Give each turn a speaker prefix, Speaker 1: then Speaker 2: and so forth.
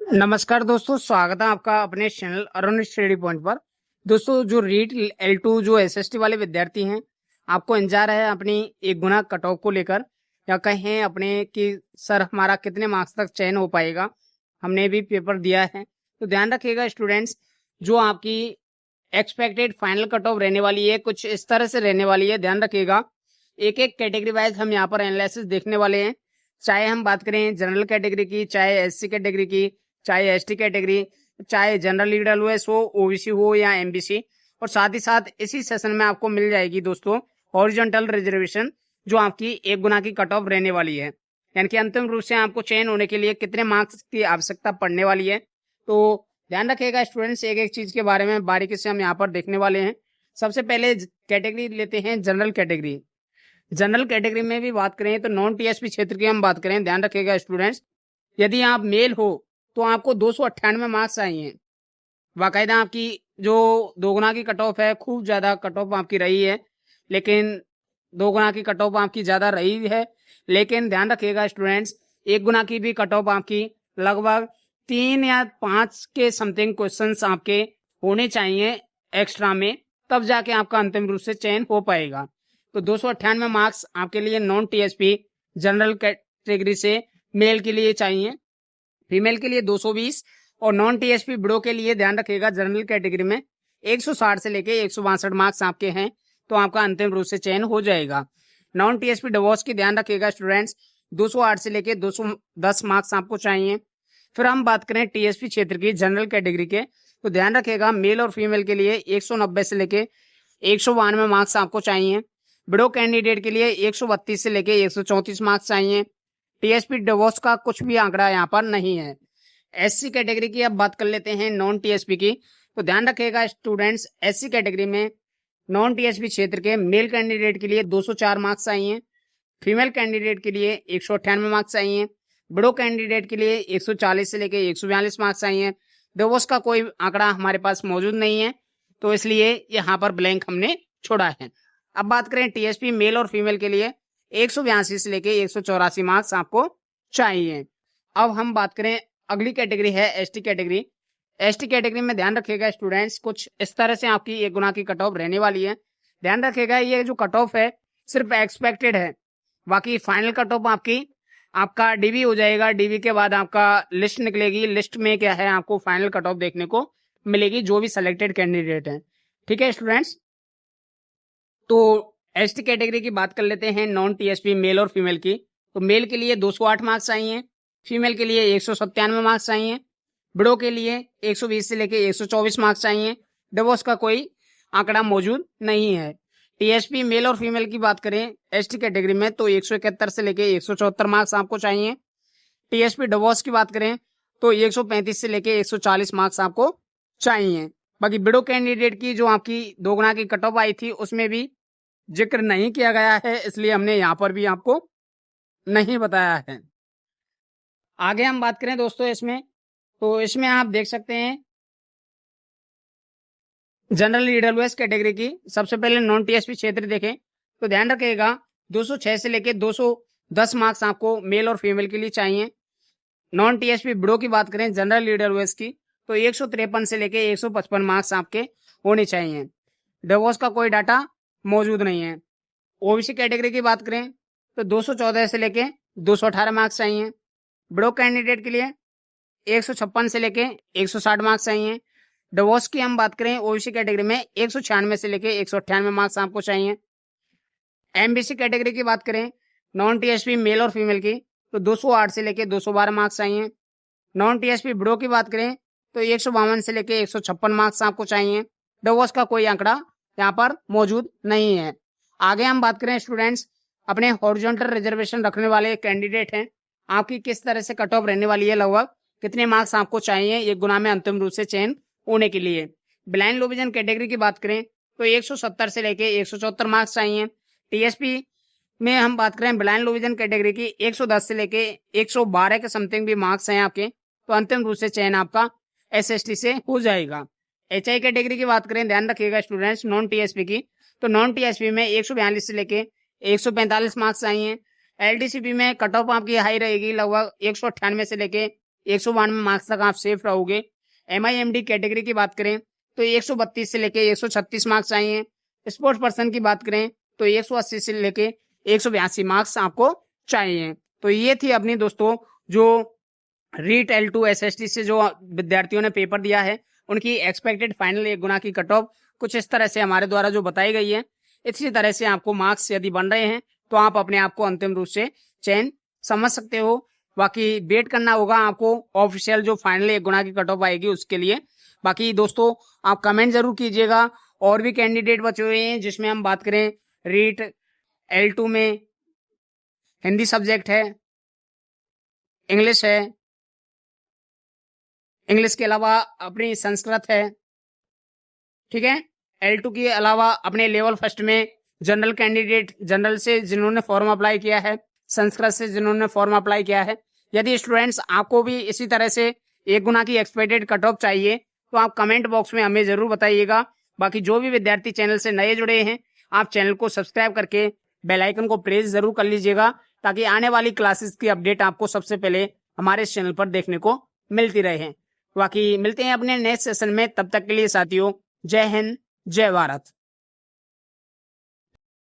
Speaker 1: नमस्कार दोस्तों, स्वागत है आपका अपने चैनल अरुण स्टडी पॉइंट पर। दोस्तों, जो रीट L2 जो एसएसटी वाले विद्यार्थी हैं, आपको इंतजार है अपनी एक गुना कट ऑफ को लेकर, या कहें अपने कि सर हमारा कितने मार्क्स तक चयन हो पाएगा। हमने भी पेपर दिया है, तो ध्यान रखिएगा स्टूडेंट्स, जो आपकी एक्सपेक्टेड फाइनल कट ऑफ रहने वाली है कुछ इस तरह से रहने वाली है। ध्यान रखिएगा, एक एक कैटेगरी वाइज हम यहाँ पर एनालिसिस देखने वाले हैं। चाहे हम बात करें जनरल कैटेगरी की, चाहे एससी कैटेगरी की, चाहे एसटी कैटेगरी, चाहे जनरल ईडब्ल्यूएस हो, ओबीसी हो या एमबीसी। और साथ ही साथ इसी सेशन में आपको मिल जाएगी दोस्तों हॉरिजॉन्टल रिजर्वेशन, जो आपकी एक गुना की कट ऑफ रहने वाली है। यानी कि अंतिम रूप से आपको चयन होने के लिए कितने मार्क्स की आवश्यकता पड़ने वाली है। तो ध्यान रखिएगा स्टूडेंट्स, एक एक चीज के बारे में बारीकी से हम यहाँ पर देखने वाले हैं। सबसे पहले कैटेगरी लेते हैं जनरल कैटेगरी। जनरल कैटेगरी में भी बात करें तो नॉन टीएसपी क्षेत्र की हम बात करें, ध्यान रखिएगा स्टूडेंट्स, यदि आप मेल हो तो आपको 298 मार्क्स चाहिए। बाकायदा आपकी जो दोगुना की कट ऑफ है, खूब ज्यादा कट ऑफ आपकी रही है, लेकिन दोगुना की कट ऑफ आपकी ज्यादा रही है। लेकिन ध्यान रखिएगा स्टूडेंट्स, एक गुना की भी कट ऑफ आपकी लगभग 3 या 5 के समथिंग क्वेश्चंस आपके होने चाहिए एक्स्ट्रा में, तब जाके आपका अंतिम रूप से चयन हो पाएगा। तो 298 मार्क्स आपके लिए नॉन टीएसपी जनरल कैटेगरी से मेल के लिए चाहिए, फीमेल के लिए 220, और नॉन टीएसपी ब्रो के लिए ध्यान रखिएगा जनरल कैटेगरी में 160 से लेके 162 मार्क्स आपके हैं, तो आपका अंतिम रूप से चयन हो जाएगा। नॉन टीएसपी डिवोर्स की ध्यान रखिएगा स्टूडेंट्स, 208 से लेके 210 मार्क्स आपको चाहिए। फिर हम बात करें टीएसपी क्षेत्र की जनरल कैटेगरी के, तो ध्यान रखिएगा मेल और फीमेल के लिए 190 से लेके 192 मार्क्स आपको चाहिए। ब्रो कैंडिडेट के लिए 132 से लेके 134 मार्क्स चाहिए। टीएसपी डिवोर्स का कुछ भी आंकड़ा यहाँ पर नहीं है। एससी कैटेगरी की अब बात कर लेते हैं नॉन टीएसपी की, तो ध्यान रखिएगा स्टूडेंट्स, एससी कैटेगरी में नॉन टीएसपी क्षेत्र के मेल कैंडिडेट के लिए 204 मार्क्स चाहिए, फीमेल कैंडिडेट के लिए 198 मार्क्स चाहिए, ब्रो कैंडिडेट के लिए 140 से लेके 142 मार्क्स चाहिए। डिवोर्स का कोई आंकड़ा हमारे पास मौजूद नहीं है, तो इसलिए यहाँ पर ब्लैंक हमने छोड़ा है। अब बात करें टीएसपी मेल और फीमेल के लिए 182 से लेके 184 मार्क्स आपको चाहिए। अब हम बात करें, अगली कैटेगरी है एसटी कैटेगरी। एसटी कैटेगरी में ध्यान रखिएगा स्टूडेंट्स, कुछ इस तरह से आपकी एक गुना की कट ऑफ रहने वाली है। ध्यान रखिएगा, ये जो कट ऑफ है सिर्फ एक्सपेक्टेड है, बाकी फाइनल कट ऑफ आपका डीवी हो जाएगा। डीवी के बाद आपका लिस्ट निकलेगी, लिस्ट में क्या है आपको फाइनल कट ऑफ देखने को मिलेगी, जो भी सिलेक्टेड कैंडिडेट है। ठीक है स्टूडेंट्स, तो एसटी कैटेगरी की बात कर लेते हैं नॉन टीएसपी मेल और फीमेल की। तो मेल के लिए 208 मार्क्स चाहिए, फीमेल के लिए 197 मार्क्स चाहिए, ब्रो के लिए 120 से लेके 124 मार्क्स चाहिए। डिवोर्स का कोई आंकड़ा मौजूद नहीं है। टीएसपी मेल और फीमेल की बात करें एसटी कैटेगरी में, तो 171 से लेके 174 मार्क्स आपको चाहिए। टीएसपी डिवोर्स की बात करें तो 135 से लेके 140 मार्क्स आपको चाहिए। बाकी ब्रो कैंडिडेट की जो आपकी दोगुना की कट ऑफ आई थी, उसमें भी जिक्र नहीं किया गया है, इसलिए हमने यहाँ पर भी आपको नहीं बताया है। आगे हम बात करें दोस्तों इसमें, तो इसमें आप देख सकते हैं जनरल ईडब्ल्यूएस कैटेगरी की। सबसे पहले नॉन टीएसपी क्षेत्र देखें, तो ध्यान रखिएगा 206 से लेके 210 मार्क्स आपको मेल और फीमेल के लिए चाहिए। नॉन टीएसपी ब्रो की बात करें जनरल ईडब्ल्यूएस की, तो 153 से लेके 155 मार्क्स आपके होने चाहिए। डिवोर्स का कोई डाटा मौजूद नहीं है। ओबीसी कैटेगरी की बात करें तो 214 से लेके 218 मार्क्स चाहिए। ब्रो कैंडिडेट के लिए 156 से लेके 160 मार्क्स चाहिए। डिवोर्स की हम बात करें ओबीसी कैटेगरी में 196 से लेके 198 मार्क्स आपको चाहिए। एमबीसी कैटेगरी की बात करें नॉन टीएसपी मेल और फीमेल की, तो 208 से लेके 212 मार्क्स चाहिए। नॉन टीएसपी ब्रो की बात करें तो 152 से लेके 156 मार्क्स आपको चाहिए। डिवोर्स का कोई आंकड़ा यहाँ पर मौजूद नहीं है। आगे हम बात करें स्टूडेंट्स, अपने हॉरिजॉन्टल रिजर्वेशन रखने वाले कैंडिडेट हैं, आपकी किस तरह से कट ऑफ रहने वाली है, लगभग कितने मार्क्स आपको चाहिए एक गुना में अंतिम रूप से चयन होने के लिए। ब्लाइंड लो विजन कैटेगरी की बात करें तो 170 से लेके 174 मार्क्स चाहिए। टीएसपी में हम बात करें ब्लाइंड लो विजन कैटेगरी की 110 से लेके 112 के समथिंग भी मार्क्स हैं आपके, तो अंतिम रूप से चयन आपका एसएसटी से हो जाएगा। एचआई कैटेगरी की बात करें, ध्यान रखिएगा स्टूडेंट्स नॉन टीएसपी की, तो नॉन टीएसपी में 142 से लेके 145 मार्क्स चाहिए। एलडीसीपी में कट ऑफ आपकी हाई रहेगी, लगभग 198 से लेके 192 मार्क्स तक आप सेफ रहोगे। MIMD कैटेगरी की बात करें तो 132 से लेके 136 मार्क्स चाहिए। स्पोर्ट्स पर्सन की बात करें तो 180 से लेके 182 मार्क्स आपको चाहिए। तो ये थी अपनी दोस्तों जो रीट L2 SST से जो विद्यार्थियों ने पेपर दिया है उनकी एक्सपेक्टेड फाइनल 1 गुना की कट ऑफ कुछ इस तरह से हमारे द्वारा जो बताई गई है। इसी तरह से आपको मार्क्स यदि बन रहे हैं तो आप अपने आप को अंतिम रूप से चयन समझ सकते हो। बाकी वेट करना होगा आपको ऑफिशियल जो फाइनल 1 गुना की कट ऑफ आएगी उसके लिए। बाकी दोस्तों आप कमेंट जरूर कीजिएगा। और भी कैंडिडेट बचे हुए हैं जिसमें हम बात करें रीट L2 में हिंदी सब्जेक्ट है, इंग्लिश है, इंग्लिश के अलावा अपनी संस्कृत है, ठीक है। L2 के अलावा अपने लेवल फर्स्ट में जनरल कैंडिडेट जनरल से जिन्होंने फॉर्म अप्लाई किया है, संस्कृत से जिन्होंने फॉर्म अप्लाई किया है। यदि स्टूडेंट्स आपको भी इसी तरह से 1 गुना की एक्सपेक्टेड कट ऑफ चाहिए तो आप कमेंट बॉक्स में हमें जरूर बताइएगा। बाकी जो भी विद्यार्थी चैनल से नए जुड़े हैं आप चैनल को सब्सक्राइब करके बेल आइकन को प्रेस जरूर कर लीजिएगा ताकि आने वाली क्लासेस की अपडेट आपको सबसे पहले हमारे इस चैनल पर देखने को मिलती रहे। बाकी मिलते हैं अपने नेक्स्ट सेशन में, तब तक के लिए साथियों जय हिंद जय भारत।